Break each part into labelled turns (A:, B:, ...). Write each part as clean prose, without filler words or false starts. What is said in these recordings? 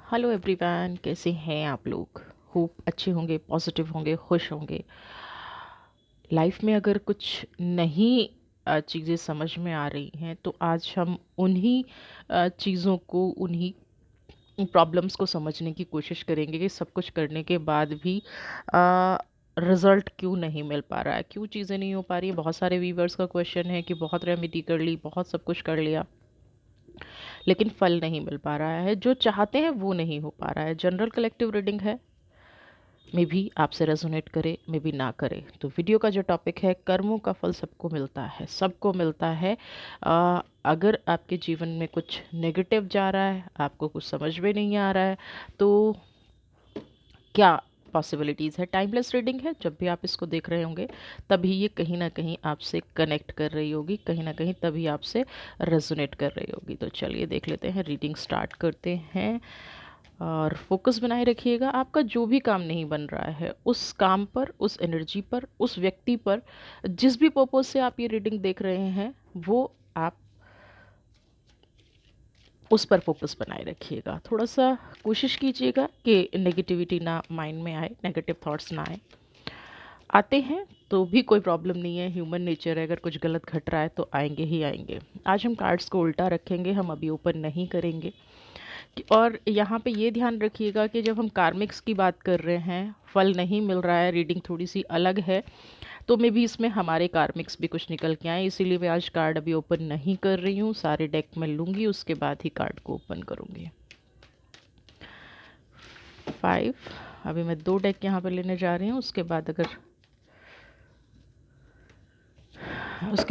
A: Hello everyone, कैसे हैं आप लोग। होप अच्छे होंगे, पॉजिटिव होंगे, खुश होंगे। लाइफ में अगर कुछ नई चीज़ें समझ में आ रही हैं तो आज हम उन्हीं चीज़ों को, उन्हीं प्रॉब्लम्स को समझने की कोशिश करेंगे कि सब कुछ करने के बाद भी रिजल्ट क्यों नहीं मिल पा रहा है, क्यों चीज़ें नहीं हो पा रही है। बहुत सारे व्यूवर्स का क्वेश्चन है कि बहुत रेमेडी कर ली, बहुत सब कुछ कर लिया, लेकिन फल नहीं मिल पा रहा है, जो चाहते हैं वो नहीं हो पा रहा है। जनरल कलेक्टिव रीडिंग है, मे भी आपसे रेजोनेट करे, मे भी ना करे। तो वीडियो का जो टॉपिक है, कर्मों का फल सबको मिलता है, सबको मिलता है। अगर आपके जीवन में कुछ नेगेटिव जा रहा है, आपको कुछ समझ में नहीं आ रहा है, तो क्या पॉसिबिलिटीज़ है। टाइमलेस रीडिंग है, जब भी आप इसको देख रहे होंगे तभी ये कहीं ना कहीं आपसे कनेक्ट कर रही होगी, कहीं ना कहीं तभी आपसे रेजोनेट कर रही होगी। तो चलिए देख लेते हैं, रीडिंग स्टार्ट करते हैं। और फोकस बनाए रखिएगा। आपका जो भी काम नहीं बन रहा है, उस काम पर, उस एनर्जी पर, उस व्यक्ति पर, जिस भी पर्पज से आप ये रीडिंग देख रहे हैं, वो आप उस पर फोकस बनाए रखिएगा। थोड़ा सा कोशिश कीजिएगा कि नेगेटिविटी ना माइंड में आए, नेगेटिव थॉट्स ना आए। आते हैं तो भी कोई प्रॉब्लम नहीं है, ह्यूमन नेचर है। अगर कुछ गलत घट रहा है तो आएंगे ही आएंगे। आज हम कार्ड्स को उल्टा रखेंगे, हम अभी ओपन नहीं करेंगे। और यहाँ पे ये ध्यान रखिएगा कि जब हम कार्मिक्स की बात कर रहे हैं, फल नहीं मिल रहा है, रीडिंग थोड़ी सी अलग है, तो मे भी इसमें हमारे कार्मिक्स भी कुछ निकल के आए। इसीलिए मैं आज कार्ड अभी ओपन नहीं कर रही हूँ, सारे डेक में लूँगी, उसके बाद ही कार्ड को ओपन करूँगी। 5। अभी मैं 2 डेक यहाँ पर लेने जा रही हूँ, उसके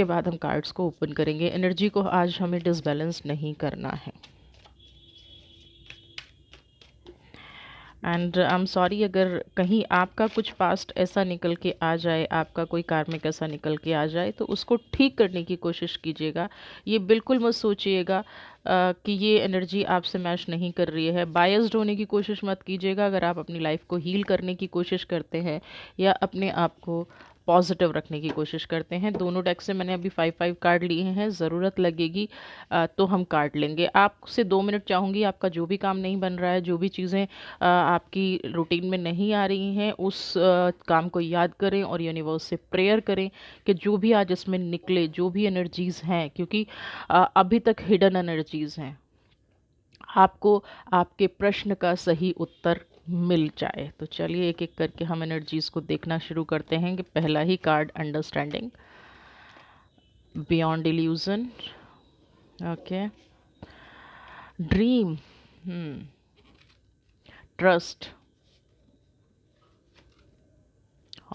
A: बाद हम कार्ड्स को ओपन करेंगे। एनर्जी को आज हमें डिसबैलेंस नहीं करना है। एंड आई एम सॉरी अगर कहीं आपका कुछ पास्ट ऐसा निकल के आ जाए, आपका कोई कार्मिक ऐसा निकल के आ जाए, तो उसको ठीक करने की कोशिश कीजिएगा। ये बिल्कुल मत सोचिएगा कि ये एनर्जी आपसे मैच नहीं कर रही है। बायस्ड होने की कोशिश मत कीजिएगा। अगर आप अपनी लाइफ को हील करने की कोशिश करते हैं या अपने आप को पॉजिटिव रखने की कोशिश करते हैं, दोनों डेक से मैंने अभी 5 कार्ड लिए हैं। ज़रूरत लगेगी तो हम कार्ड लेंगे। आपसे 2 मिनट चाहूँगी, आपका जो भी काम नहीं बन रहा है, जो भी चीज़ें आपकी रूटीन में नहीं आ रही हैं, उस काम को याद करें और यूनिवर्स से प्रेयर करें कि जो भी आज इसमें निकले, जो भी एनर्जीज़ हैं, क्योंकि अभी तक हिडन एनर्जीज़ हैं, आपको आपके प्रश्न का सही उत्तर मिल जाए। तो चलिए एक एक करके हम एनर्जीज़ को देखना शुरू करते हैं। कि पहला ही card, understanding, beyond illusion, okay, dream, trust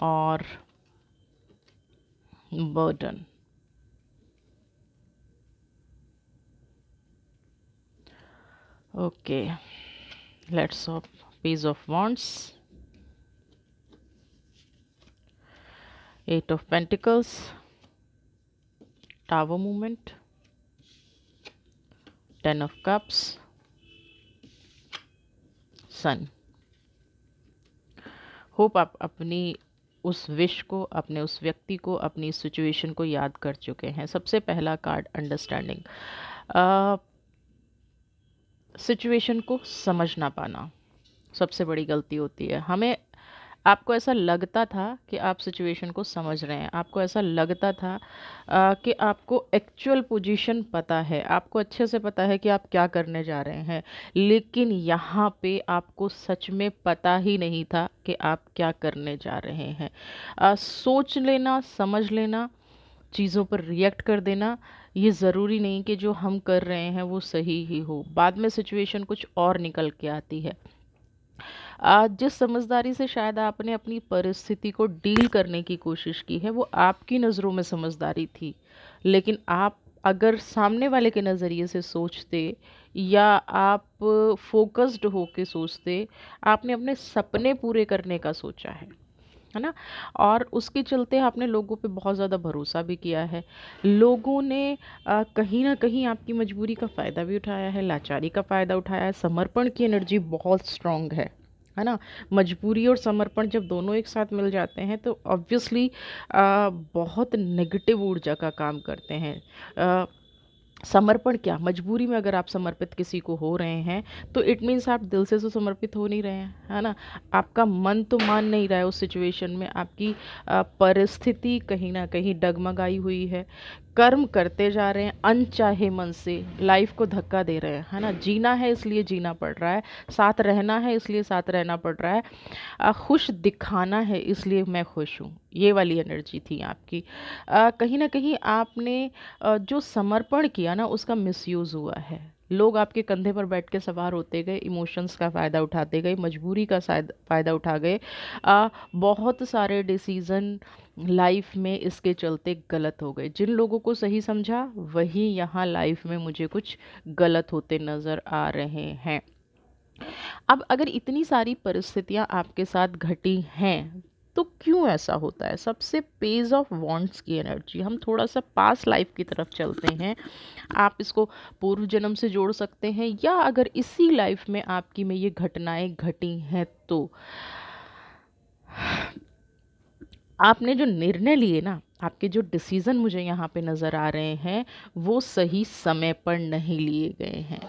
A: और burden. Okay, let's of page of wands, 8 of pentacles, tower movement, 10 of cups, sun। Hope आप अपनी उस विश को, अपने उस व्यक्ति को, अपनी इस सिचुएशन को याद कर चुके हैं। सबसे पहला कार्ड, अंडरस्टैंडिंग। सिचुएशन को समझ ना पाना सबसे बड़ी गलती होती है। हमें, आपको ऐसा लगता था कि आप सिचुएशन को समझ रहे हैं, आपको ऐसा लगता था कि आपको एक्चुअल पोजीशन पता है, आपको अच्छे से पता है कि आप क्या करने जा रहे हैं, लेकिन यहाँ पे आपको सच में पता ही नहीं था कि आप क्या करने जा रहे हैं। सोच लेना, समझ लेना, चीज़ों पर रिएक्ट कर देना, ये ज़रूरी नहीं कि जो हम कर रहे हैं वो सही ही हो। बाद में सिचुएशन कुछ और निकल के आती है। आज जिस समझदारी से शायद आपने अपनी परिस्थिति को डील करने की कोशिश की है, वो आपकी नज़रों में समझदारी थी, लेकिन आप अगर सामने वाले के नज़रिए से सोचते या आप फोकस्ड होके सोचते, आपने अपने सपने पूरे करने का सोचा है ना, और उसके चलते आपने लोगों पे बहुत ज़्यादा भरोसा भी किया है। लोगों ने कहीं ना कहीं आपकी मजबूरी का फ़ायदा भी उठाया है, लाचारी का फ़ायदा उठाया है। समर्पण की एनर्जी बहुत स्ट्रांग है ना। मजबूरी और समर्पण जब दोनों एक साथ मिल जाते हैं तो ऑब्वियसली बहुत नेगेटिव ऊर्जा का काम करते हैं। समर्पण क्या, मजबूरी में अगर आप समर्पित किसी को हो रहे हैं तो इट मीन्स आप दिल से तो समर्पित हो नहीं रहे हैं, है ना। आपका मन तो मान नहीं रहा है उस सिचुएशन में, आपकी परिस्थिति कहीं ना कहीं डगमगाई हुई है। कर्म करते जा रहे हैं अनचाहे मन से, लाइफ को धक्का दे रहे हैं, है ना। जीना है इसलिए जीना पड़ रहा है, साथ रहना है इसलिए साथ रहना पड़ रहा है, खुश दिखाना है इसलिए मैं खुश हूँ, ये वाली एनर्जी थी आपकी। कहीं ना कहीं आपने जो समर्पण किया ना उसका मिसयूज़ हुआ है। लोग आपके कंधे पर बैठ के सवार होते गए, इमोशंस का फ़ायदा उठाते गए, मजबूरी का फ़ायदा उठा गए। बहुत सारे डिसीज़न लाइफ में इसके चलते गलत हो गए। जिन लोगों को सही समझा वही यहाँ लाइफ में मुझे कुछ गलत होते नज़र आ रहे हैं। अब अगर इतनी सारी परिस्थितियां आपके साथ घटी हैं तो क्यों ऐसा होता है? सबसे पेज ऑफ वॉन्ट्स की एनर्जी, हम थोड़ा सा पास लाइफ की तरफ चलते हैं। आप इसको पूर्व जन्म से जोड़ सकते हैं, या अगर इसी लाइफ में आपकी में ये घटनाएं घटी हैं तो आपने जो निर्णय लिए ना, आपके जो डिसीज़न मुझे यहाँ पे नज़र आ रहे हैं वो सही समय पर नहीं लिए गए हैं।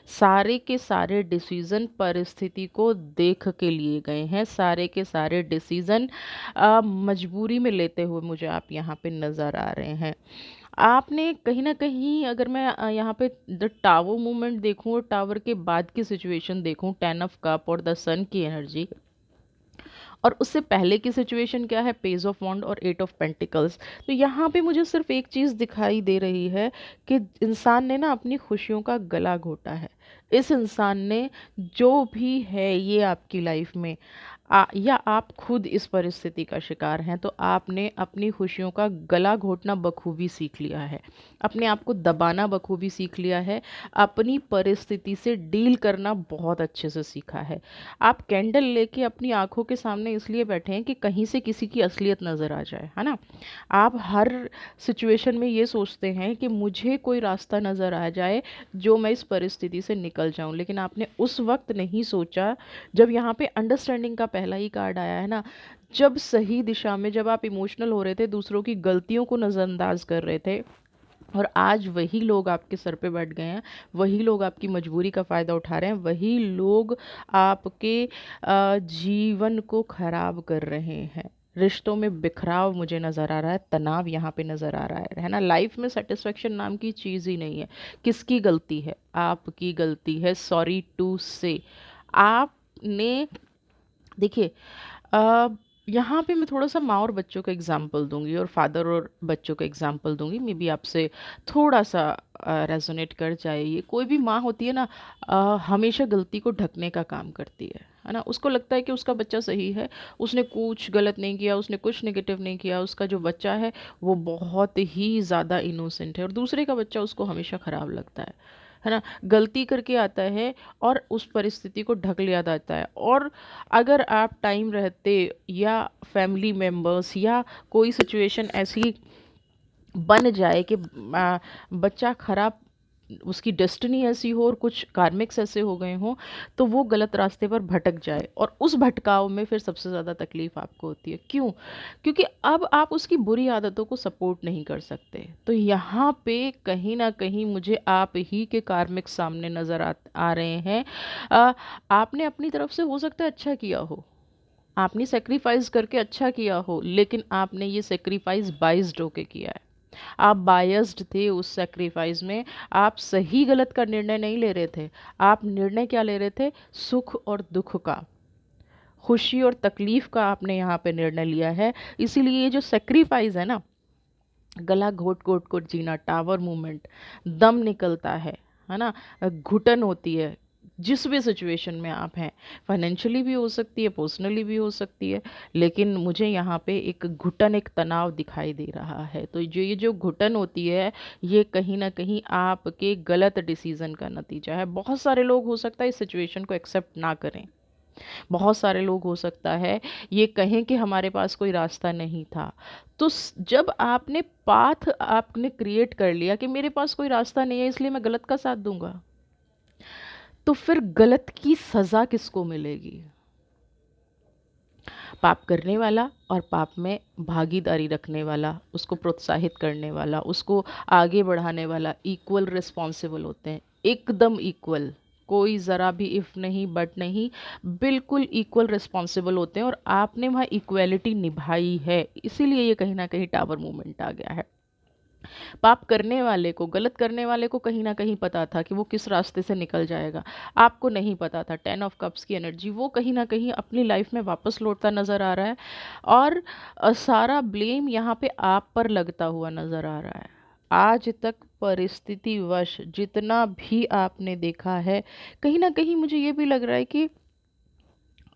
A: सारे के सारे डिसीज़न परिस्थिति को देख के लिए गए हैं, सारे के सारे डिसीज़न मजबूरी में लेते हुए मुझे आप यहाँ पे नज़र आ रहे हैं। आपने कहीं न कहीं, अगर मैं यहाँ पे द टावर मूवमेंट देखूँ और टावर के बाद की सिचुएशन देखूँ, 10 ऑफ कप और द सन की एनर्जी, और उससे पहले की सिचुएशन क्या है, पेज ऑफ वॉन्ड और 8 ऑफ पेंटिकल्स, तो यहाँ पे मुझे सिर्फ एक चीज़ दिखाई दे रही है कि इंसान ने ना अपनी खुशियों का गला घोटा है। इस इंसान ने, जो भी है ये आपकी लाइफ में, या आप खुद इस परिस्थिति का शिकार हैं, तो आपने अपनी खुशियों का गला घोटना बखूबी सीख लिया है, अपने आप को दबाना बखूबी सीख लिया है, अपनी परिस्थिति से डील करना बहुत अच्छे से सीखा है। आप कैंडल लेके अपनी आंखों के सामने इसलिए बैठे हैं कि कहीं से किसी की असलियत नज़र आ जाए, है ना। आप हर सिचुएशन में ये सोचते हैं कि मुझे कोई रास्ता नज़र आ जाए जो मैं इस परिस्थिति से निकल जाऊं, लेकिन आपने उस वक्त नहीं सोचा जब यहाँ पे अंडरस्टैंडिंग का पहला ही कार्ड आया है ना, जब सही दिशा में, जब आप इमोशनल हो रहे थे, दूसरों की गलतियों को नज़रअंदाज कर रहे थे, और आज वही लोग आपके सर पे बैठ गए हैं, वही लोग आपकी मजबूरी का फ़ायदा उठा रहे हैं, वही लोग आपके जीवन को खराब कर रहे हैं। रिश्तों में बिखराव मुझे नज़र आ रहा है, तनाव यहाँ पे नज़र आ रहा है ना। लाइफ में सेटिस्फेक्शन नाम की चीज़ ही नहीं है। किसकी गलती है? आपकी गलती है, सॉरी टू से। आपने, देखिए, अ, यहाँ पे मैं थोड़ा-सा माँ और बच्चों का एग्ज़ाम्पल दूँगी और फ़ादर और बच्चों का एग्ज़ाम्पल दूँगी। मे बी आपसे थोड़ा-सा रेज़ोनेट कर जाए ये। कोई भी माँ होती है ना, हमेशा गलती को ढकने का काम करती है ना? उसको लगता है कि उसका बच्चा सही है, उसने कुछ गलत नहीं किया, उसने कुछ नेगेटिव नहीं किया, उसका जो बच्चा है वो बहुत ही ज़्यादा इनोसेंट है, और दूसरे का बच्चा उसको हमेशा ख़राब लगता है ना? गलती करके आता है और उस परिस्थिति को ढक लिया जाता है। और अगर आप टाइम रहते, या फैमिली मेंबर्स, या कोई सिचुएशन ऐसी बन जाए कि बच्चा खराब, उसकी डेस्टिनी ऐसी हो और कुछ कार्मिक्स ऐसे हो गए हों, तो वो गलत रास्ते पर भटक जाए, और उस भटकाव में फिर सबसे ज़्यादा तकलीफ़ आपको होती है। क्यों? क्योंकि अब आप उसकी बुरी आदतों को सपोर्ट नहीं कर सकते। तो यहाँ पे कहीं ना कहीं मुझे आप ही के कार्मिक्स सामने नज़र आ रहे हैं। आपने अपनी तरफ से हो सकता है अच्छा किया हो, आपने सेक्रीफाइस करके अच्छा किया हो, लेकिन आपने ये सेक्रीफाइस बाइस्ड होके किया है। आप बायस्ड थे उस सेक्रीफाइस में, आप सही गलत का निर्णय नहीं ले रहे थे। आप निर्णय क्या ले रहे थे? सुख और दुख का, खुशी और तकलीफ का आपने यहाँ पे निर्णय लिया है। इसीलिए ये जो सेक्रीफाइस है ना, गला घोट घोट कर जीना, टावर मूवमेंट, दम निकलता है ना, घुटन होती है, जिस भी सिचुएशन में आप हैं, फाइनेंशियली भी हो सकती है, पर्सनली भी हो सकती है, लेकिन मुझे यहाँ पे एक घुटन, एक तनाव दिखाई दे रहा है। तो जो ये जो घुटन होती है, ये कहीं ना कहीं आपके गलत डिसीजन का नतीजा है। बहुत सारे लोग हो सकता है इस सिचुएशन को एक्सेप्ट ना करें, बहुत सारे लोग हो सकता है ये कहें कि हमारे पास कोई रास्ता नहीं था। तो जब आपने पाथ आपने क्रिएट कर लिया कि मेरे पास कोई रास्ता नहीं है इसलिए मैं गलत का साथ दूंगा, तो फिर गलत की सज़ा किसको मिलेगी? पाप करने वाला और पाप में भागीदारी रखने वाला, उसको प्रोत्साहित करने वाला, उसको आगे बढ़ाने वाला इक्वल रिस्पॉन्सिबल होते हैं, एकदम इक्वल। कोई ज़रा भी इफ़ नहीं बट नहीं, बिल्कुल इक्वल रिस्पॉन्सिबल होते हैं। और आपने वहाँ इक्वलिटी निभाई है, इसीलिए ये कहीं ना कहीं टावर मूवमेंट आ गया है। पाप करने वाले को, गलत करने वाले को कहीं ना कहीं पता था कि वो किस रास्ते से निकल जाएगा। आपको नहीं पता था। 10 ऑफ कप्स की एनर्जी, वो कहीं ना कहीं अपनी लाइफ में वापस लौटता नज़र आ रहा है। और सारा ब्लेम यहाँ पे आप पर लगता हुआ नज़र आ रहा है। आज तक परिस्थितिवश जितना भी आपने देखा है, कहीं ना कहीं मुझे ये भी लग रहा है कि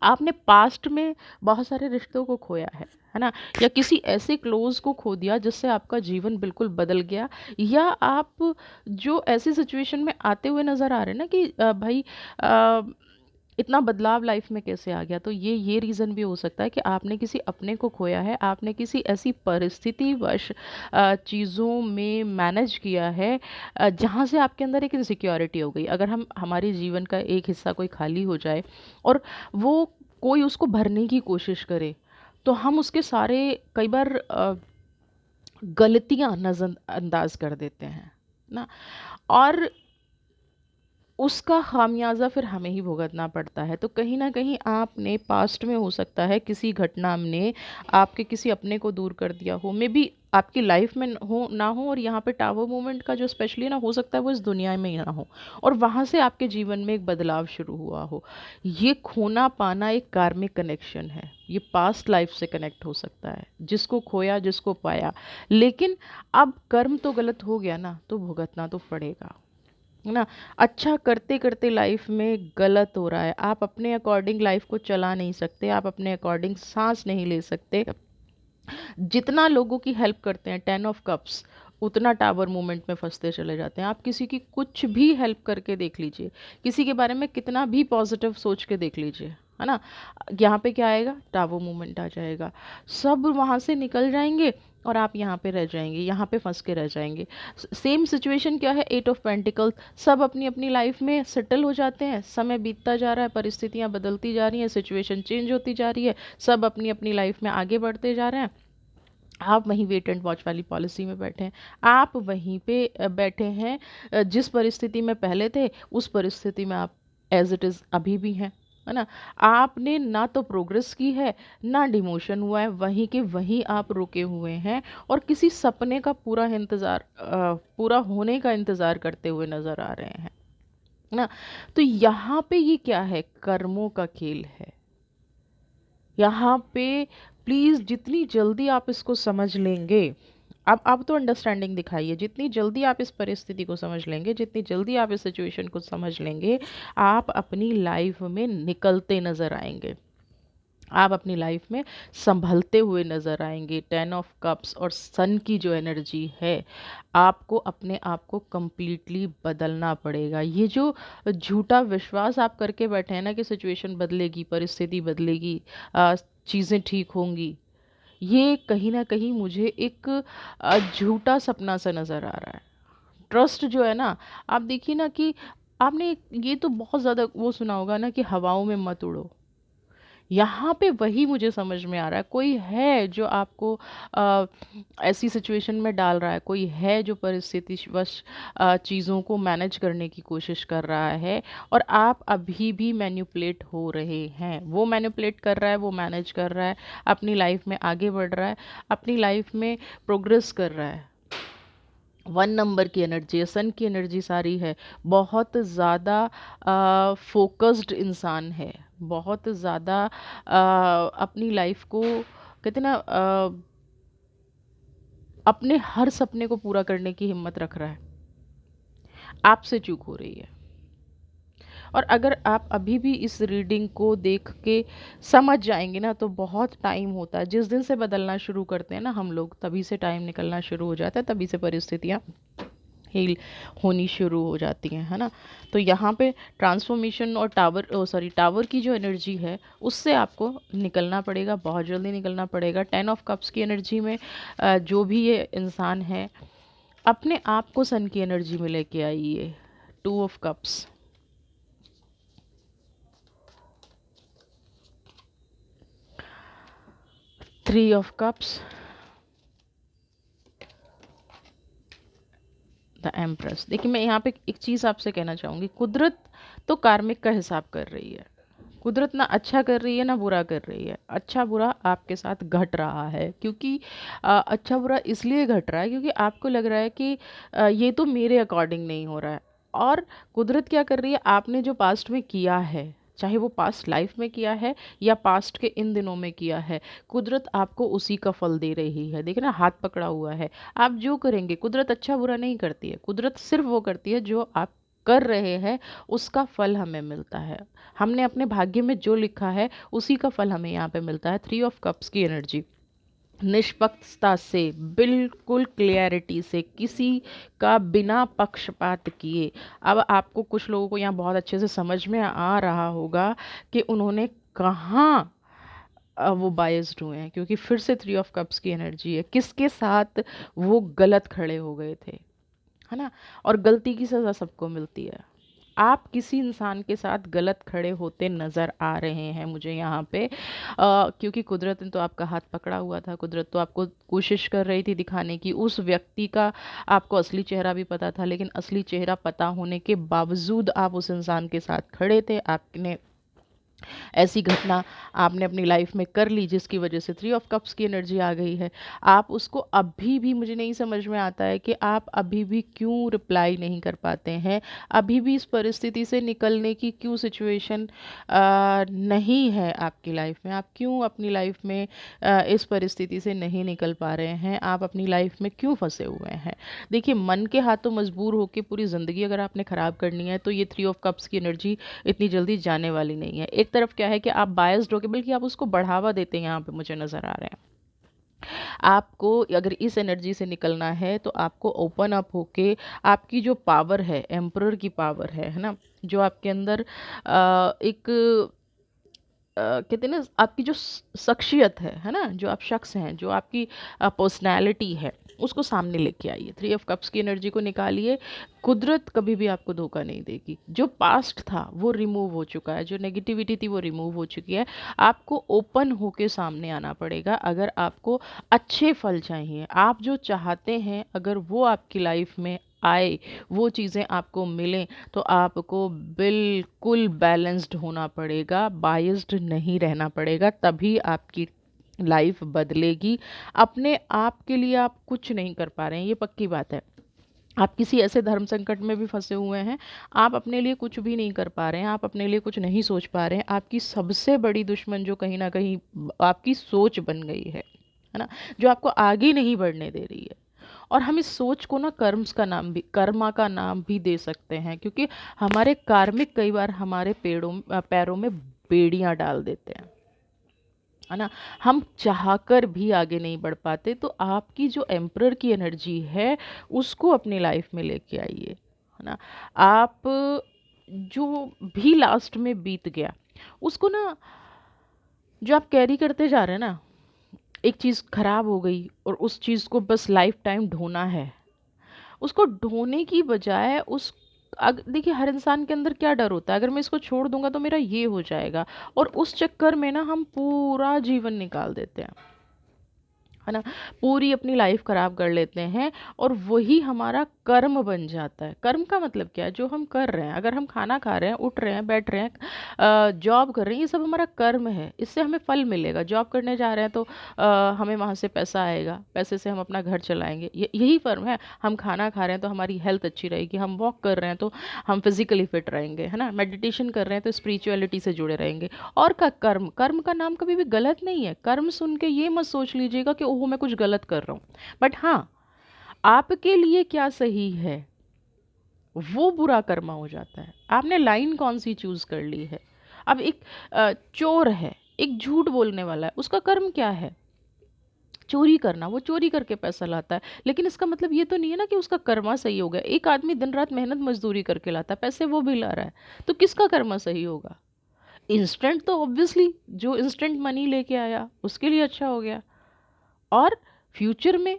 A: आपने पास्ट में बहुत सारे रिश्तों को खोया है ना, या किसी ऐसे क्लोज को खो दिया जिससे आपका जीवन बिल्कुल बदल गया। या आप जो ऐसी सिचुएशन में आते हुए नज़र आ रहे हैं ना कि भाई अ, इतना बदलाव लाइफ में कैसे आ गया, तो ये रीज़न भी हो सकता है कि आपने किसी अपने को खोया है, आपने किसी ऐसी परिस्थितिवश चीज़ों में मैनेज किया है जहाँ से आपके अंदर एक इनसिक्योरिटी हो गई। अगर हम हमारे जीवन का एक हिस्सा कोई खाली हो जाए और वो कोई उसको भरने की कोशिश करे, तो हम उसके सारे कई बार गलतियां नज़रअंदाज कर देते हैं ना। और उसका खामियाजा फिर हमें ही भुगतना पड़ता है। तो कहीं ना कहीं आपने पास्ट में, हो सकता है किसी घटना ने आपके किसी अपने को दूर कर दिया हो, मे बी आपकी लाइफ में हो ना हो, और यहाँ पे टावर मूवमेंट का जो स्पेशली ना, हो सकता है वो इस दुनिया में ही ना हो, और वहाँ से आपके जीवन में एक बदलाव शुरू हुआ हो। ये खोना पाना एक कार्मिक कनेक्शन है, ये पास्ट लाइफ से कनेक्ट हो सकता है, जिसको खोया जिसको पाया। लेकिन अब कर्म तो गलत हो गया ना, तो भुगतना तो पड़ेगा, है ना। अच्छा करते करते लाइफ में गलत हो रहा है, आप अपने अकॉर्डिंग लाइफ को चला नहीं सकते, आप अपने अकॉर्डिंग सांस नहीं ले सकते। जितना लोगों की हेल्प करते हैं 10 ऑफ कप्स, उतना टावर मूवमेंट में फंसते चले जाते हैं। आप किसी की कुछ भी हेल्प करके देख लीजिए, किसी के बारे में कितना भी पॉजिटिव सोच के देख लीजिए, है ना, यहाँ पे क्या आएगा, टावर मूवमेंट आ जाएगा। सब वहाँ से निकल जाएंगे और आप यहाँ पे रह जाएंगे, यहाँ पे फंस के रह जाएंगे। सेम सिचुएशन क्या है, 8 ऑफ पेंटिकल्स, सब अपनी अपनी लाइफ में सेटल हो जाते हैं, समय बीतता जा रहा है, परिस्थितियाँ बदलती जा रही हैं, सिचुएशन चेंज होती जा रही है, सब अपनी अपनी लाइफ में आगे बढ़ते जा रहे हैं। आप वहीं वेट एंड वॉच वाली पॉलिसी में बैठे हैं, आप वहीं पे बैठे हैं जिस परिस्थिति में पहले थे, उस परिस्थिति में आप एज इट इज़ अभी भी हैं, है ना। आपने ना तो प्रोग्रेस की है, ना डिमोशन हुआ है, वहीं के वहीं आप रुके हुए हैं, और किसी सपने का पूरा इंतज़ार, पूरा होने का इंतज़ार करते हुए नज़र आ रहे हैं, है ना। तो यहाँ पे ये क्या है, कर्मों का खेल है। यहाँ पे प्लीज़ जितनी जल्दी आप इसको समझ लेंगे, अब तो अंडरस्टैंडिंग दिखाइए, जितनी जल्दी आप इस परिस्थिति को समझ लेंगे, जितनी जल्दी आप इस सिचुएशन को समझ लेंगे, आप अपनी लाइफ में निकलते नज़र आएंगे, आप अपनी लाइफ में संभलते हुए नज़र आएंगे। 10 ऑफ कप्स और सन की जो एनर्जी है, आपको अपने आप को कंप्लीटली बदलना पड़ेगा। ये जो झूठा विश्वास आप करके बैठे हैं ना कि सिचुएशन बदलेगी, परिस्थिति बदलेगी, चीज़ें ठीक होंगी, ये कहीं ना कहीं मुझे एक झूठा सपना सा नज़र आ रहा है। ट्रस्ट जो है ना, आप देखिए ना कि आपने ये तो बहुत ज़्यादा वो सुना होगा ना कि हवाओं में मत उड़ो। यहाँ पे वही मुझे समझ में आ रहा है, कोई है जो आपको अ, ऐसी सिचुएशन में डाल रहा है, कोई है जो परिस्थितिवश चीज़ों को मैनेज करने की कोशिश कर रहा है, और आप अभी भी मैनिपुलेट हो रहे हैं। वो मैनिपुलेट कर रहा है, वो मैनेज कर रहा है, अपनी लाइफ में आगे बढ़ रहा है, अपनी लाइफ में प्रोग्रेस कर रहा है। 1 नंबर की एनर्जी है, सन की एनर्जी सारी है, बहुत ज़्यादा फोकस्ड इंसान है, बहुत ज़्यादा अपनी लाइफ को कहते ना अपने हर सपने को पूरा करने की हिम्मत रख रहा है। आपसे चूक हो रही है। और अगर आप अभी भी इस रीडिंग को देख के समझ जाएंगे ना, तो बहुत टाइम होता है, जिस दिन से बदलना शुरू करते हैं ना हम लोग, तभी से टाइम निकलना शुरू हो जाता है, तभी से परिस्थितियाँ हील होनी शुरू हो जाती हैं, है ना। तो यहाँ पे ट्रांसफॉर्मेशन और टावर, ओ सॉरी, टावर की जो एनर्जी है, उससे आपको निकलना पड़ेगा, बहुत जल्दी निकलना पड़ेगा। 10 ऑफ कप्स की एनर्जी में जो भी ये इंसान है, अपने आप को सन की एनर्जी में लेके आइए। 2 of cups, three of cups, the empress. देखिए मैं यहाँ पे एक चीज़ आपसे कहना चाहूँगी, कुदरत तो कार्मिक का हिसाब कर रही है। कुदरत ना अच्छा कर रही है ना बुरा कर रही है। अच्छा बुरा आपके साथ घट रहा है, क्योंकि अच्छा बुरा इसलिए घट रहा है क्योंकि आपको लग रहा है कि ये तो मेरे अकॉर्डिंग नहीं हो रहा है। और कुदरत क्या कर रही है, आपने जो पास्ट में किया है, चाहे वो पास्ट लाइफ में किया है या पास्ट के इन दिनों में किया है, कुदरत आपको उसी का फल दे रही है। देखिए ना, हाथ पकड़ा हुआ है। आप जो करेंगे, कुदरत अच्छा बुरा नहीं करती है, कुदरत सिर्फ वो करती है जो आप कर रहे हैं उसका फल हमें मिलता है। हमने अपने भाग्य में जो लिखा है उसी का फल हमें यहाँ पे मिलता है। थ्री ऑफ कप्स की एनर्जी, निष्पक्षता से, बिल्कुल क्लियरिटी से, किसी का बिना पक्षपात किए। अब आपको कुछ लोगों को यहाँ बहुत अच्छे से समझ में आ रहा होगा कि उन्होंने कहाँ वो बायस्ड हुए हैं, क्योंकि फिर से थ्री ऑफ कप्स की एनर्जी है, किसके साथ वो गलत खड़े हो गए थे, है ना। और गलती की सज़ा सबको मिलती है। आप किसी इंसान के साथ गलत खड़े होते नज़र आ रहे हैं मुझे यहाँ पे, क्योंकि कुदरत ने तो आपका हाथ पकड़ा हुआ था। कुदरत तो आपको कोशिश कर रही थी दिखाने की, उस व्यक्ति का आपको असली चेहरा भी पता था, लेकिन असली चेहरा पता होने के बावजूद आप उस इंसान के साथ खड़े थे। आपने ऐसी घटना आपने अपनी लाइफ में कर ली जिसकी वजह से थ्री ऑफ कप्स की एनर्जी आ गई है। आप उसको अभी भी, मुझे नहीं समझ में आता है कि आप अभी भी क्यों रिप्लाई नहीं कर पाते हैं, अभी भी इस परिस्थिति से निकलने की क्यों सिचुएशन नहीं है आपकी लाइफ में। आप क्यों अपनी लाइफ में इस परिस्थिति से नहीं निकल पा रहे हैं, आप अपनी लाइफ में क्यों फंसे हुए हैं। देखिए, मन के हाथों मजबूर होकर पूरी ज़िंदगी अगर आपने ख़राब करनी है तो ये थ्री ऑफ कप्स की एनर्जी इतनी जल्दी जाने वाली नहीं है। एक तरफ क्या है कि आप बायस्ड होके, बल्कि आप उसको बढ़ावा देते हैं, यहाँ पे मुझे नज़र आ रहे हैं। आपको अगर इस एनर्जी से निकलना है तो आपको ओपन अप होके आपकी जो पावर है, एम्परर की पावर है ना, जो आपके अंदर एक कहते हैं ना, आपकी जो शख्सियत है ना, जो आप शख्स हैं, जो आपकी पर्सनैलिटी है, उसको सामने लेके आइए। थ्री ऑफ कप्स की एनर्जी को निकालिए। कुदरत कभी भी आपको धोखा नहीं देगी। जो पास्ट था वो रिमूव हो चुका है, जो नेगेटिविटी थी वो रिमूव हो चुकी है। आपको ओपन होके सामने आना पड़ेगा अगर आपको अच्छे फल चाहिए। आप जो चाहते हैं अगर वो आपकी लाइफ में आए, वो चीज़ें आपको मिलें, तो आपको बिल्कुल बैलेंस्ड होना पड़ेगा, बायस्ड नहीं रहना पड़ेगा, तभी आपकी लाइफ बदलेगी। अपने आप के लिए आप कुछ नहीं कर पा रहे हैं, ये पक्की बात है। आप किसी ऐसे धर्म संकट में भी फंसे हुए हैं, आप अपने लिए कुछ भी नहीं कर पा रहे हैं, आप अपने लिए कुछ नहीं सोच पा रहे हैं। आपकी सबसे बड़ी दुश्मन जो कहीं ना कहीं आपकी सोच बन गई है ना, जो आपको आगे नहीं बढ़ने दे रही है। और हम इस सोच को ना कर्म्स का नाम भी, कर्मा का नाम भी दे सकते हैं, क्योंकि हमारे कार्मिक कई बार हमारे पैरों में बेड़ियां डाल देते हैं, है ना। हम चाहकर भी आगे नहीं बढ़ पाते। तो आपकी जो एम्परर की एनर्जी है उसको अपनी लाइफ में लेके आइए, है ना। आप जो भी लास्ट में बीत गया उसको ना, जो आप कैरी करते जा रहे हैं ना, एक चीज़ खराब हो गई और उस चीज़ को बस लाइफ टाइम ढोना है, उसको ढोने की बजाय उस देखिए, हर इंसान के अंदर क्या डर होता है, अगर मैं इसको छोड़ दूंगा तो मेरा ये हो जाएगा, और उस चक्कर में ना हम पूरा जीवन निकाल देते हैं, है ना। पूरी अपनी लाइफ खराब कर लेते हैं और वही हमारा कर्म बन जाता है। कर्म का मतलब क्या है, जो हम कर रहे हैं, अगर हम खाना खा रहे हैं, उठ रहे हैं, बैठ रहे हैं, जॉब कर रहे हैं, ये सब हमारा कर्म है, इससे हमें फल मिलेगा। जॉब करने जा रहे हैं तो हमें वहाँ से पैसा आएगा, पैसे से हम अपना घर चलाएंगे, यही कर्म है। हम खाना खा रहे हैं तो हमारी हेल्थ अच्छी रहेगी, हम वॉक कर रहे हैं तो हम फिजिकली फिट रहेंगे, है ना। मेडिटेशन कर रहे हैं तो स्पिरिचुअलिटी से जुड़े रहेंगे। और का कर्म, कर्म का नाम कभी भी गलत नहीं है। कर्म सुन के ये मत सोच लीजिएगा कि ओहो मैं कुछ गलत कर रहा हूँ, बट हाँ, आपके लिए क्या सही है वो बुरा कर्म हो जाता है। आपने लाइन कौन सी चूज कर ली है। अब एक चोर है, एक झूठ बोलने वाला है, उसका कर्म क्या है, चोरी करना। वो चोरी करके पैसा लाता है, लेकिन इसका मतलब ये तो नहीं है ना कि उसका कर्मा सही हो गया। एक आदमी दिन रात मेहनत मजदूरी करके लाता है, पैसे वो भी ला रहा है, तो किसका कर्मा सही होगा। इंस्टेंट तो ऑब्वियसली जो इंस्टेंट मनी लेके आया उसके लिए अच्छा हो गया, और फ्यूचर में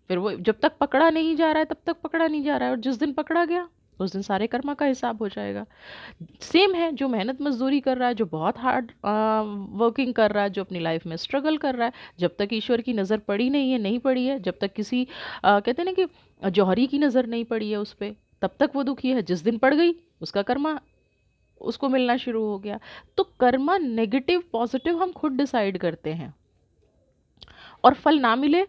A: फिर वो जब तक पकड़ा नहीं जा रहा है तब तक पकड़ा नहीं जा रहा है, और जिस दिन पकड़ा गया उस दिन सारे कर्मा का हिसाब हो जाएगा। सेम है, जो मेहनत मजदूरी कर रहा है, जो बहुत हार्ड वर्किंग कर रहा है, जो अपनी लाइफ में स्ट्रगल कर रहा है, जब तक ईश्वर की नज़र पड़ी नहीं है, नहीं पड़ी है, जब तक किसी कहते हैं ना कि जौहरी की नज़र नहीं पड़ी है उस पर, तब तक वो दुखी है। जिस दिन पड़ गई, उसका कर्मा उसको मिलना शुरू हो गया। तो कर्मा नेगेटिव पॉजिटिव हम खुद डिसाइड करते हैं। और फल ना मिले,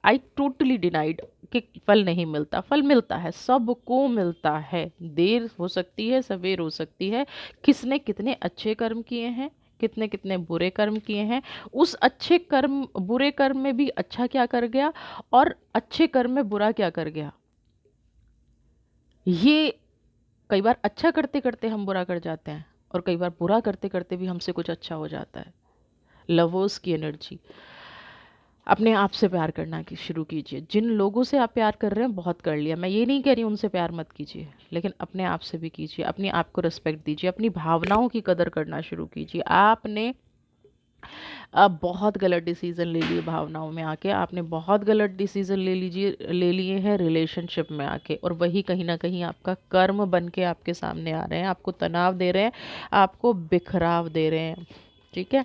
A: आई टोटली डिनाइड कि फल नहीं मिलता। फल मिलता है, सबको मिलता है। देर हो सकती है, सवेर हो सकती है। किसने कितने अच्छे कर्म किए हैं, कितने कितने बुरे कर्म किए हैं, उस अच्छे कर्म बुरे कर्म में भी अच्छा क्या कर गया और अच्छे कर्म में बुरा क्या कर गया। ये कई बार अच्छा करते करते हम बुरा कर जाते हैं, और कई बार बुरा करते करते भी हमसे कुछ अच्छा हो जाता है। लवर्स की एनर्जी। अपने आप से प्यार करना की शुरू कीजिए। जिन लोगों से आप प्यार कर रहे हैं, बहुत कर लिया, मैं ये नहीं कह रही उनसे प्यार मत कीजिए, लेकिन अपने आप से भी कीजिए। अपने आप को रिस्पेक्ट दीजिए, अपनी भावनाओं की कदर करना शुरू कीजिए। आपने अब बहुत गलत डिसीजन ले लिए भावनाओं में आके, आपने बहुत गलत डिसीजन ले लिए हैं रिलेशनशिप में आके, और वही कहीं ना कहीं आपका कर्म बन के आपके सामने आ रहे हैं, आपको तनाव दे रहे हैं, आपको बिखराव दे रहे हैं। ठीक है,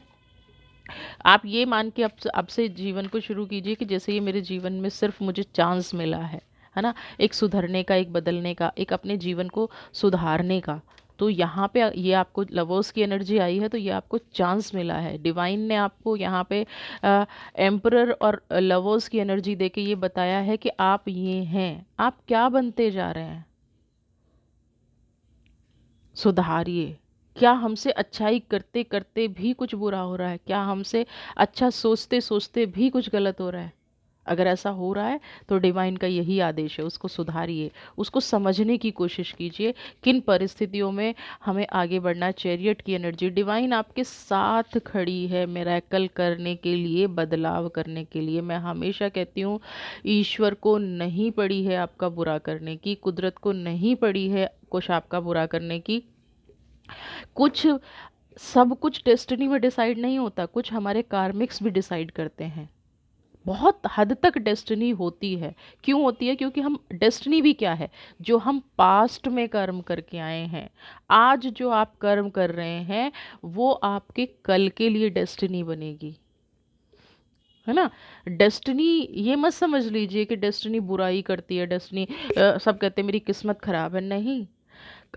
A: आप ये मान के अब से जीवन को शुरू कीजिए कि जैसे ये मेरे जीवन में सिर्फ मुझे चांस मिला है ना, एक सुधरने का, एक बदलने का, एक अपने जीवन को सुधारने का। तो यहाँ पे ये आपको लवर्स की एनर्जी आई है, तो ये आपको चांस मिला है। डिवाइन ने आपको यहाँ पे एम्परर और लवर्स की एनर्जी देके ये बताया है कि आप ये हैं, आप क्या बनते जा रहे हैं, सुधारिए। क्या हमसे अच्छाई करते करते भी कुछ बुरा हो रहा है? क्या हमसे अच्छा सोचते सोचते भी कुछ गलत हो रहा है? अगर ऐसा हो रहा है तो डिवाइन का यही आदेश है, उसको सुधारिए, उसको समझने की कोशिश कीजिए किन परिस्थितियों में हमें आगे बढ़ना है। चैरियट की एनर्जी, डिवाइन आपके साथ खड़ी है मिरेकल करने के लिए, बदलाव करने के लिए। मैं हमेशा कहती हूँ, ईश्वर को नहीं पड़ी है आपका बुरा करने की, कुदरत को नहीं पड़ी है कुछ आपका बुरा करने की। कुछ सब कुछ डेस्टिनी में डिसाइड नहीं होता, कुछ हमारे कार्मिक्स भी डिसाइड करते हैं। बहुत हद तक डेस्टिनी होती है। क्यों होती है? क्योंकि हम, डेस्टिनी भी क्या है, जो हम पास्ट में कर्म करके आए हैं, आज जो आप कर्म कर रहे हैं, वो आपके कल के लिए डेस्टिनी बनेगी, है ना। डेस्टिनी, ये मत समझ लीजिए कि डेस्टिनी बुराई करती है, डेस्टिनी सब कहते हैं मेरी किस्मत खराब है। नहीं,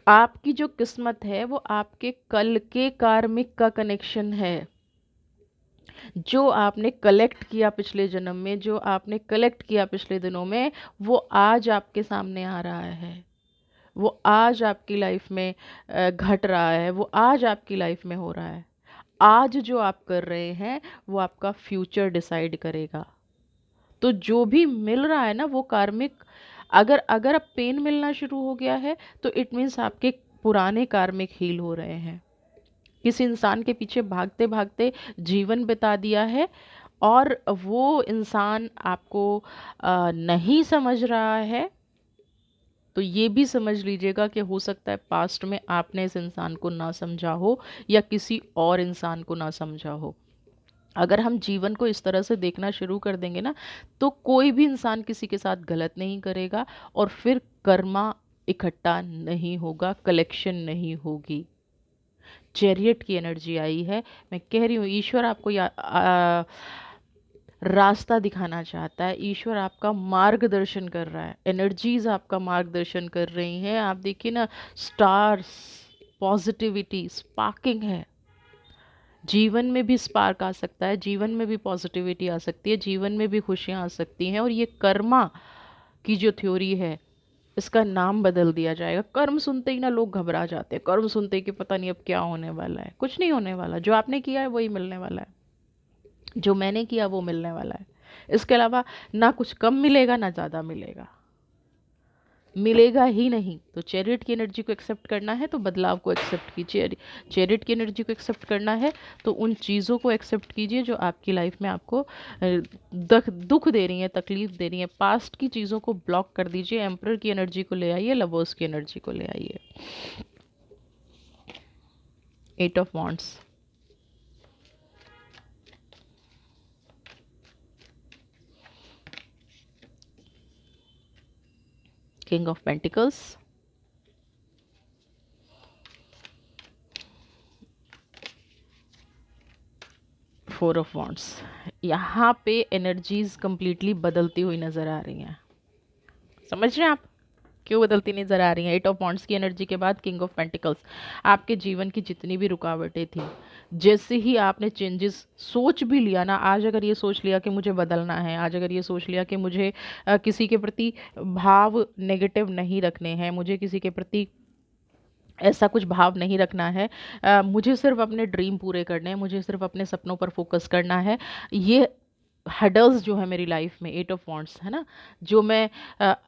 A: आपकी जो किस्मत है वो आपके कल के कार्मिक का कनेक्शन है। जो आपने कलेक्ट किया पिछले जन्म में, जो आपने कलेक्ट किया पिछले दिनों में, वो आज आपके सामने आ रहा है, वो आज आपकी लाइफ में घट रहा है, वो आज आपकी लाइफ में हो रहा है। आज जो आप कर रहे हैं वो आपका फ्यूचर डिसाइड करेगा। तो जो भी मिल रहा है ना वो कार्मिक, अगर अगर अब पेन मिलना शुरू हो गया है तो इट मीन्स आपके पुराने कार्मिक हील हो रहे हैं। किसी इंसान के पीछे भागते भागते जीवन बिता दिया है, और वो इंसान आपको नहीं समझ रहा है, तो ये भी समझ लीजिएगा कि हो सकता है पास्ट में आपने इस इंसान को ना समझा हो, या किसी और इंसान को ना समझा हो। अगर हम जीवन को इस तरह से देखना शुरू कर देंगे ना, तो कोई भी इंसान किसी के साथ गलत नहीं करेगा, और फिर कर्मा इकट्ठा नहीं होगा, कलेक्शन नहीं होगी। चैरियट की एनर्जी आई है। मैं कह रही हूँ, ईश्वर आपको रास्ता दिखाना चाहता है, ईश्वर आपका मार्गदर्शन कर रहा है, एनर्जीज आपका मार्गदर्शन कर रही हैं। आप देखिए ना, स्टार्स, पॉजिटिविटी स्पार्किंग है। जीवन में भी स्पार्क आ सकता है, जीवन में भी पॉजिटिविटी आ सकती है, जीवन में भी खुशियाँ आ सकती हैं। और ये कर्मा की जो थ्योरी है, इसका नाम बदल दिया जाएगा। कर्म सुनते ही ना लोग घबरा जाते हैं, कर्म सुनते ही कि पता नहीं अब क्या होने वाला है। कुछ नहीं होने वाला, जो आपने किया है वही मिलने वाला है, जो मैंने किया वो मिलने वाला है। इसके अलावा ना कुछ कम मिलेगा ना ज़्यादा मिलेगा, मिलेगा ही नहीं। तो चैरिट की एनर्जी को एक्सेप्ट करना है तो बदलाव को एक्सेप्ट कीजिए। चैरिट की एनर्जी को एक्सेप्ट करना है तो उन चीज़ों को एक्सेप्ट कीजिए जो आपकी लाइफ में आपको दुख दे रही हैं, तकलीफ दे रही हैं। पास्ट की चीज़ों को ब्लॉक कर दीजिए, एम्परर की एनर्जी को ले आइए, लवर्स की एनर्जी को ले आइए। 8 of wands, king of pentacles, four of wands, यहाँ पे एनर्जीज कंप्लीटली बदलती हुई नज़र आ रही हैं। समझ रहे हैं आप क्यों बदलती नजर आ रही हैं? एट ऑफ वॉन्ड्स की एनर्जी के बाद किंग ऑफ पेंटिकल्स, आपके जीवन की जितनी भी रुकावटें थी, जैसे ही आपने चेंजेस सोच भी लिया ना, आज अगर ये सोच लिया कि मुझे बदलना है, आज अगर ये सोच लिया कि मुझे किसी के प्रति भाव नेगेटिव नहीं रखने हैं, मुझे किसी के प्रति ऐसा कुछ भाव नहीं रखना है, मुझे सिर्फ अपने ड्रीम पूरे करने हैं, मुझे सिर्फ अपने सपनों पर फोकस करना है, ये हडल्स जो है मेरी लाइफ में, एट ऑफ वॉन्ट्स है ना, जो मैं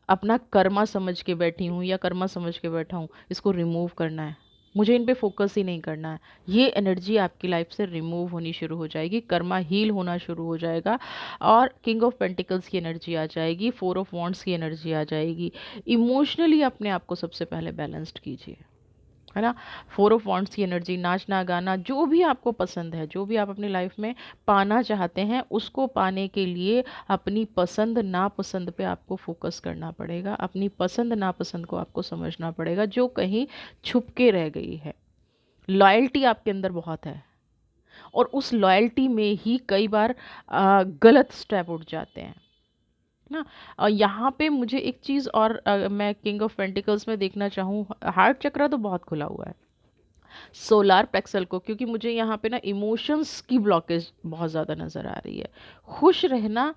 A: अपना कर्मा समझ के बैठी हूँ या कर्मा समझ के बैठा हूँ, इसको रिमूव करना है, मुझे इन पे फोकस ही नहीं करना है। ये एनर्जी आपकी लाइफ से रिमूव होनी शुरू हो जाएगी, कर्मा हील होना शुरू हो जाएगा, और किंग ऑफ पेंटिकल्स की एनर्जी आ जाएगी, फोर ऑफ वॉन्ट्स की एनर्जी आ जाएगी। इमोशनली अपने आप को सबसे पहले बैलेंस्ड कीजिए, है ना। फोर ऑफ वॉन्ट्स की एनर्जी, नाचना गाना, जो भी आपको पसंद है, जो भी आप अपनी लाइफ में पाना चाहते हैं, उसको पाने के लिए अपनी पसंद नापसंद पे आपको फोकस करना पड़ेगा, अपनी पसंद नापसंद को आपको समझना पड़ेगा, जो कहीं छुप के रह गई है। लॉयल्टी आपके अंदर बहुत है, और उस लॉयल्टी में ही कई बार गलत स्टेप उठ जाते हैं ना। यहाँ पे मुझे एक चीज़ और मैं किंग ऑफ पेंटिकल्स में देखना चाहूँ, हार्ट चक्रा तो बहुत खुला हुआ है, सोलार प्लेक्सल को, क्योंकि मुझे यहाँ पे ना इमोशंस की ब्लॉकेज बहुत ज़्यादा नज़र आ रही है। खुश रहना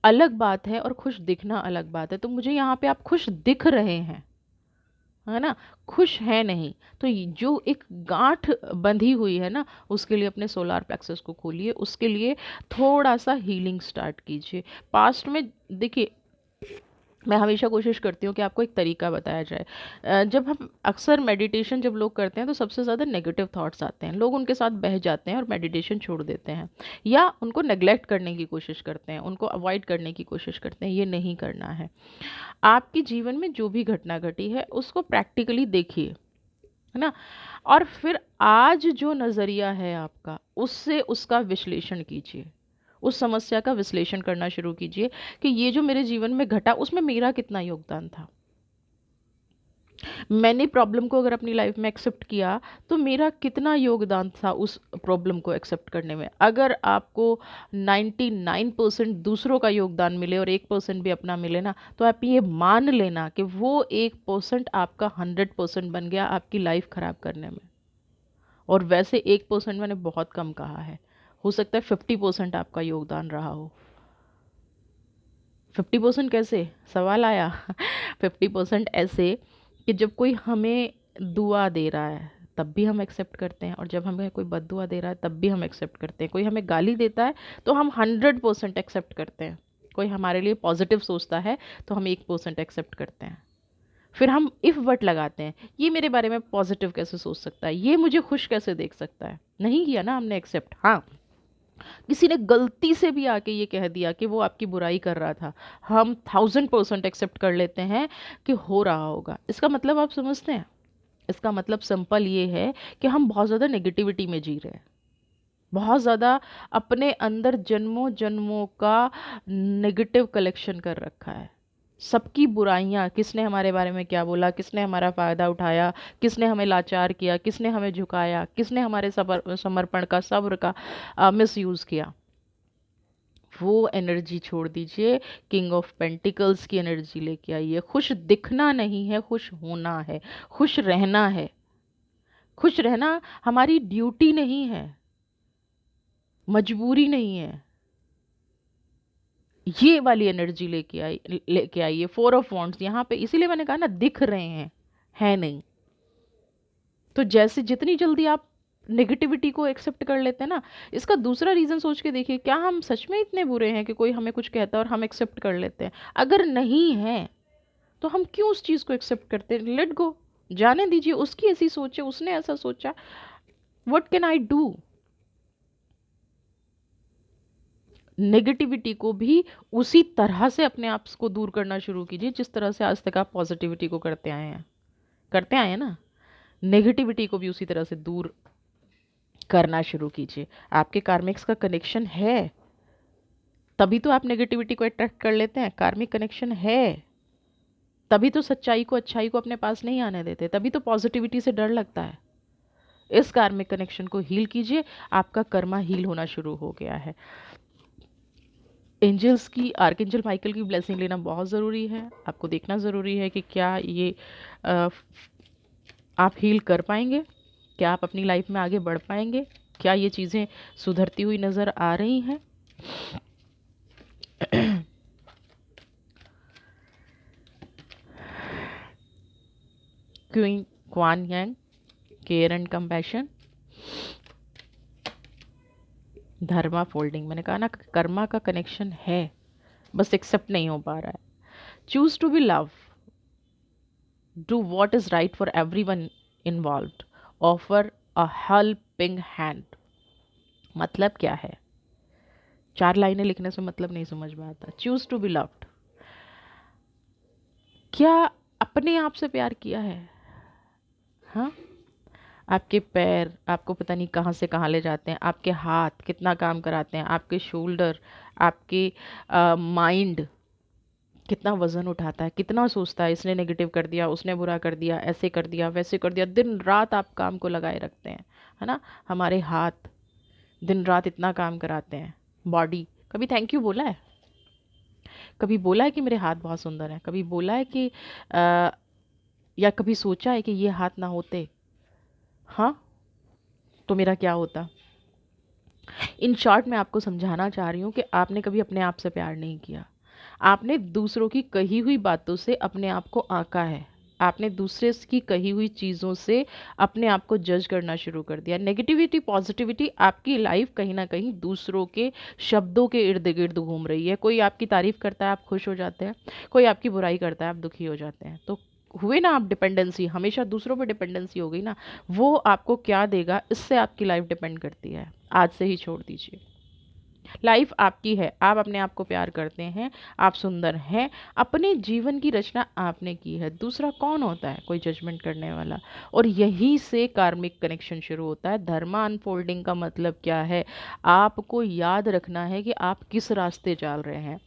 A: अलग बात है और खुश दिखना अलग बात है, तो मुझे यहाँ पे आप खुश दिख रहे हैं, है ना, खुश है नहीं, तो जो एक गांठ बंधी हुई है ना, उसके लिए अपने सोलार प्लेक्सस को खोलिए, उसके लिए थोड़ा सा हीलिंग स्टार्ट कीजिए। पास्ट में देखिए, मैं हमेशा कोशिश करती हूँ कि आपको एक तरीका बताया जाए। जब हम अक्सर मेडिटेशन जब लोग करते हैं तो सबसे ज़्यादा नेगेटिव थॉट्स आते हैं, लोग उनके साथ बह जाते हैं और मेडिटेशन छोड़ देते हैं, या उनको नेग्लेक्ट करने की कोशिश करते हैं, उनको अवॉइड करने की कोशिश करते हैं। ये नहीं करना है। आपके जीवन में जो भी घटना घटी है उसको प्रैक्टिकली देखिए, है ना, और फिर आज जो नज़रिया है आपका, उससे उसका विश्लेषण कीजिए, उस समस्या का विश्लेषण करना शुरू कीजिए कि ये जो मेरे जीवन में घटा उसमें मेरा कितना योगदान था। मैंने प्रॉब्लम को अगर अपनी लाइफ में एक्सेप्ट किया तो मेरा कितना योगदान था उस प्रॉब्लम को एक्सेप्ट करने में। अगर आपको 99% दूसरों का योगदान मिले और 1% भी अपना मिले ना, तो आप ये मान लेना कि वो 1% आपका 100% बन गया आपकी लाइफ ख़राब करने में। और वैसे 1% मैंने बहुत कम कहा है, हो सकता है 50% आपका योगदान रहा हो। 50% कैसे, सवाल आया। 50% ऐसे कि जब कोई हमें दुआ दे रहा है तब भी हम एक्सेप्ट करते हैं, और जब हमें कोई बद्दुआ दे रहा है तब भी हम एक्सेप्ट करते हैं। कोई हमें गाली देता है तो हम 100% एक्सेप्ट करते हैं, कोई हमारे लिए पॉजिटिव सोचता है तो हम 1% एक्सेप्ट करते हैं। फिर हम इफ़ बट लगाते हैं, ये मेरे बारे में पॉजिटिव कैसे सोच सकता है, ये मुझे खुश कैसे देख सकता है। नहीं किया ना हमने एक्सेप्ट। हाँ, किसी ने गलती से भी आके ये कह दिया कि वो आपकी बुराई कर रहा था, हम 1000% एक्सेप्ट कर लेते हैं कि हो रहा होगा। इसका मतलब आप समझते हैं, इसका मतलब सिंपल ये है कि हम बहुत ज़्यादा नेगेटिविटी में जी रहे हैं, बहुत ज़्यादा अपने अंदर जन्मों जन्मों का नेगेटिव कलेक्शन कर रखा है। सबकी बुराइयाँ, किसने हमारे बारे में क्या बोला, किसने हमारा फ़ायदा उठाया, किसने हमें लाचार किया, किसने हमें झुकाया, किसने हमारे समर्पण का, सब्र का मिसयूज़ किया। वो एनर्जी छोड़ दीजिए, किंग ऑफ पेंटिकल्स की एनर्जी लेके आइए। खुश दिखना नहीं है, खुश होना है, खुश रहना है। खुश रहना हमारी ड्यूटी नहीं है, मजबूरी नहीं है। ये वाली एनर्जी लेके आइए। फोर ऑफ वॉन्ड्स यहाँ पे इसीलिए मैंने कहा ना, दिख रहे हैं, है नहीं। तो जैसे जितनी जल्दी आप नेगेटिविटी को एक्सेप्ट कर लेते हैं ना, इसका दूसरा रीज़न सोच के देखिए, क्या हम सच में इतने बुरे हैं कि कोई हमें कुछ कहता है और हम एक्सेप्ट कर लेते हैं? अगर नहीं है तो हम क्यों उस चीज़ को एक्सेप्ट करते हैं? लेट गो, जाने दीजिए, उसकी ऐसी सोच है, उसने ऐसा सोचा, what can I do. Negativity को भी उसी तरह से अपने आप को दूर करना शुरू कीजिए जिस तरह से आज तक आप पॉजिटिविटी को करते आए हैं ना। नेगेटिविटी को भी उसी तरह से दूर करना शुरू कीजिए। आपके कार्मिक्स का कनेक्शन है, तभी तो आप नेगेटिविटी को अट्रैक्ट कर लेते हैं। कार्मिक कनेक्शन है, तभी तो सच्चाई को, अच्छाई को अपने पास नहीं आने देते, तभी तो पॉजिटिविटी से डर लगता है। इस कार्मिक कनेक्शन को हील कीजिए, आपका कर्मा हील होना शुरू हो गया है। एंजल्स की, आर्कएंजल माइकल की ब्लेसिंग लेना बहुत ज़रूरी है। आपको देखना ज़रूरी है कि क्या ये अ, आप हील कर पाएंगे, क्या आप अपनी लाइफ में आगे बढ़ पाएंगे, क्या ये चीज़ें सुधरती हुई नज़र आ रही हैं। Queen Kwan Yang, care and compassion, dharma folding. मैंने कहा ना, कर्मा का कनेक्शन है, बस एक्सेप्ट नहीं हो पा रहा है। Choose to be love, do what is right for everyone involve, offer a helping hand. मतलब क्या है? 4 लाइनें लिखने से मतलब नहीं समझ में आता। चूज टू बी लव्ड, क्या अपने आप से प्यार किया है? हाँ, आपके पैर आपको पता नहीं कहाँ से कहाँ ले जाते हैं, आपके हाथ कितना काम कराते हैं, आपके शोल्डर, आपके माइंड कितना वजन उठाता है, कितना सोचता है, इसने नेगेटिव कर दिया, उसने बुरा कर दिया, ऐसे कर दिया, वैसे कर दिया, दिन रात आप काम को लगाए रखते हैं, है ना। हमारे हाथ दिन रात इतना काम कराते हैं। बॉडी, कभी थैंक यू बोला है? कभी बोला है कि मेरे हाथ बहुत सुंदर हैं? कभी बोला है कि या कभी सोचा है कि ये हाथ ना होते, हाँ, तो मेरा क्या होता? इन शॉर्ट मैं आपको समझाना चाह रही हूँ कि आपने कभी अपने आप से प्यार नहीं किया। आपने दूसरों की कही हुई बातों से अपने आप को आंका है। आपने दूसरे की कही हुई चीज़ों से अपने आप को जज करना शुरू कर दिया। नेगेटिविटी पॉजिटिविटी आपकी लाइफ कहीं ना कहीं दूसरों के शब्दों के इर्द गिर्द घूम रही है। कोई आपकी तारीफ करता है, आप खुश हो जाते हैं, कोई आपकी बुराई करता है, आप दुखी हो जाते हैं। तो हुए ना आप डिपेंडेंसी, हमेशा दूसरों पर डिपेंडेंसी हो गई ना। वो आपको क्या देगा, इससे आपकी लाइफ डिपेंड करती है। आज से ही छोड़ दीजिए। लाइफ आपकी है, आप अपने आप को प्यार करते हैं, आप सुंदर हैं, अपने जीवन की रचना आपने की है। दूसरा कौन होता है कोई जजमेंट करने वाला? और यहीं से कार्मिक कनेक्शन शुरू होता है। धर्मा अनफोल्डिंग का मतलब क्या है? आपको याद रखना है कि आप किस रास्ते चल रहे हैं।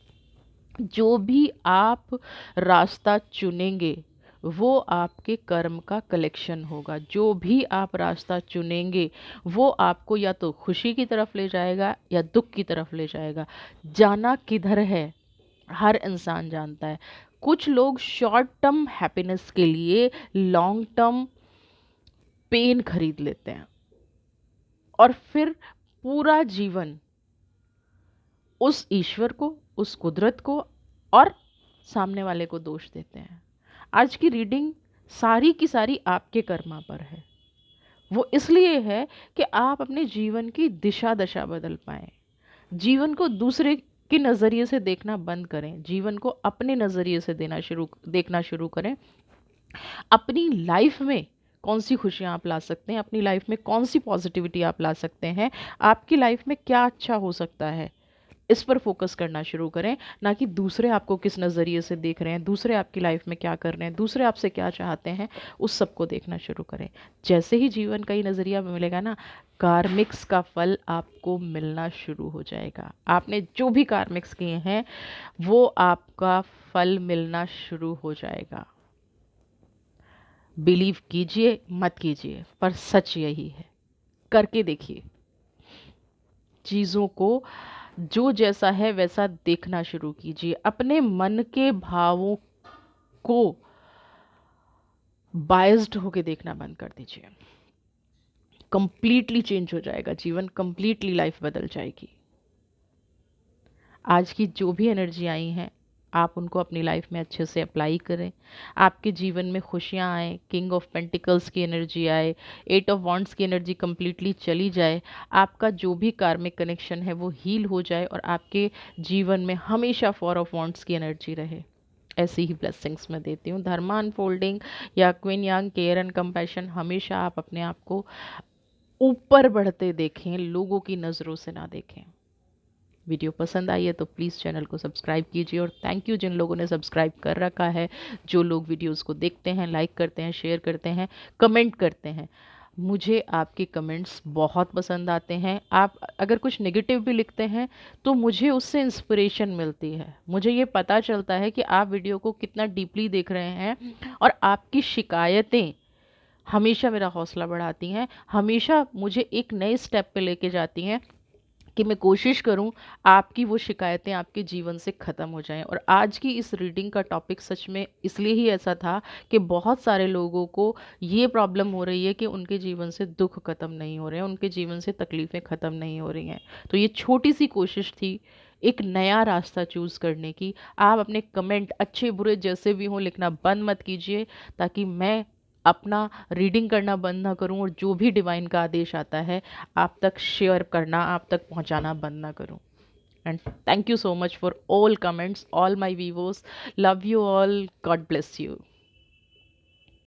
A: जो भी आप रास्ता चुनेंगे वो आपके कर्म का कलेक्शन होगा। जो भी आप रास्ता चुनेंगे वो आपको या तो खुशी की तरफ ले जाएगा या दुख की तरफ ले जाएगा। जाना किधर है हर इंसान जानता है। कुछ लोग शॉर्ट टर्म हैप्पीनेस के लिए लॉन्ग टर्म पेन खरीद लेते हैं और फिर पूरा जीवन उस ईश्वर को, उस कुदरत को और सामने वाले को दोष देते हैं। आज की रीडिंग सारी की सारी आपके कर्मा पर है। वो इसलिए है कि आप अपने जीवन की दिशा दशा बदल पाएं। जीवन को दूसरे के नज़रिए से देखना बंद करें, जीवन को अपने नज़रिए से देखना शुरू करें। अपनी लाइफ में कौन सी खुशियाँ आप ला सकते हैं, अपनी लाइफ में कौन सी पॉजिटिविटी आप ला सकते हैं, आपकी लाइफ में क्या अच्छा हो सकता है, इस पर फोकस करना शुरू करें। ना कि दूसरे आपको किस नज़रिए से देख रहे हैं, दूसरे आपकी लाइफ में क्या कर रहे हैं, दूसरे आपसे क्या चाहते हैं, उस सब को देखना शुरू करें। जैसे ही जीवन का ही नज़रिया मिलेगा ना, कार्मिक्स का फल आपको मिलना शुरू हो जाएगा। आपने जो भी कार्मिक्स किए हैं वो आपका फल मिलना शुरू हो जाएगा। बिलीव कीजिए मत कीजिए, पर सच यही है। करके देखिए, चीज़ों को जो जैसा है वैसा देखना शुरू कीजिए। अपने मन के भावों को बायस्ड होके देखना बंद कर दीजिए। कंप्लीटली चेंज हो जाएगा जीवन, कंप्लीटली लाइफ बदल जाएगी। आज की जो भी एनर्जी आई हैं आप उनको अपनी लाइफ में अच्छे से अप्लाई करें। आपके जीवन में खुशियाँ आए, किंग ऑफ पेंटिकल्स की एनर्जी आए, 8 ऑफ वॉन्ड्स की एनर्जी कंप्लीटली चली जाए, आपका जो भी कार्मिक कनेक्शन है वो हील हो जाए और आपके जीवन में हमेशा 4 ऑफ वॉन्ड्स की एनर्जी रहे। ऐसी ही ब्लेसिंग्स मैं देती हूँ। धर्मा अनफोल्डिंग या queen Yang, care and compassion, हमेशा आप अपने आप को ऊपर बढ़ते देखें, लोगों की नज़रों से ना देखें। वीडियो पसंद आई है तो प्लीज़ चैनल को सब्सक्राइब कीजिए और थैंक यू जिन लोगों ने सब्सक्राइब कर रखा है, जो लोग वीडियोस को देखते हैं, लाइक करते हैं, शेयर करते हैं, कमेंट करते हैं। मुझे आपके कमेंट्स बहुत पसंद आते हैं। आप अगर कुछ नेगेटिव भी लिखते हैं तो मुझे उससे इंस्पिरेशन मिलती है। मुझे ये पता चलता है कि आप वीडियो को कितना डीपली देख रहे हैं और आपकी शिकायतें हमेशा मेरा हौसला बढ़ाती हैं, हमेशा मुझे एक नए स्टेप पे लेके जाती हैं कि मैं कोशिश करूं आपकी वो शिकायतें आपके जीवन से ख़त्म हो जाएं। और आज की इस रीडिंग का टॉपिक सच में इसलिए ही ऐसा था कि बहुत सारे लोगों को ये प्रॉब्लम हो रही है कि उनके जीवन से दुख ख़त्म नहीं हो रहे हैं, उनके जीवन से तकलीफ़ें ख़त्म नहीं हो रही हैं। तो ये छोटी सी कोशिश थी एक नया रास्ता चूज़ करने की। आप अपने कमेंट अच्छे बुरे जैसे भी हों लिखना बंद मत कीजिए, ताकि मैं अपना रीडिंग करना बंद ना करूं और जो भी डिवाइन का आदेश आता है आप तक शेयर करना, आप तक पहुंचाना बंद ना करूं। And thank you so much for all comments, all my viewers, love you all, God bless you.